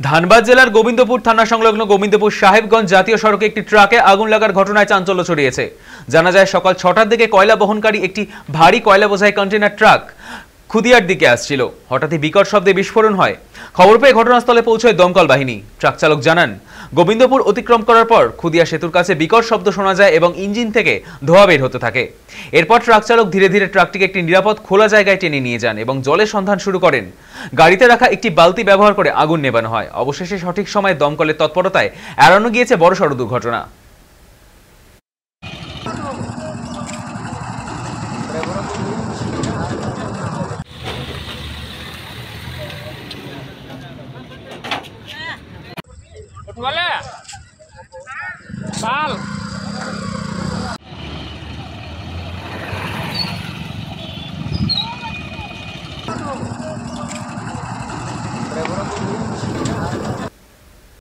ধানবাদ জেলার গোবিন্দপুর থানা সংলগ্ন গোবিন্দপুর সাহেবগঞ্জ জাতীয় সড়কে একটি ট্রাকে আগুন লাগার ঘটনায় চাঞ্চল্য ছড়িয়েছে। জানা যায় সকাল 6টার দিকে কয়লা বহনকারী একটি ভারী কয়লা বোঝাই কন্টেনার ট্রাক খুদিয়ার দিকে আসছিল। হঠাৎই বিকট শব্দে বিস্ফোরণ হয়। খবর পেয়ে ঘটনাস্থলে পৌঁছয় দমকল বাহিনী। ট্রাক চালক জানান, গোবিন্দপুর অতিক্রম করার পর খুদিয়া সেতুর কাছে বিকট শব্দ শোনা যায় এবং ইঞ্জিন থেকে ধোঁয়া বের হতে থাকে। এরপর ট্রাক চালক ধীরে ধীরে ট্রাকটিকে একটি নিরাপদ খোলা জায়গায় টেনে নিয়ে যান এবং জলের সন্ধান শুরু করেন। গাড়িতে রাখা একটি বালতি ব্যবহার করে আগুন নেভানো হয়। অবশেষে সঠিক সময়ে দমকলের তৎপরতায় এড়ানো গিয়েছে বড়সড় দুর্ঘটনা। Vale. Sal.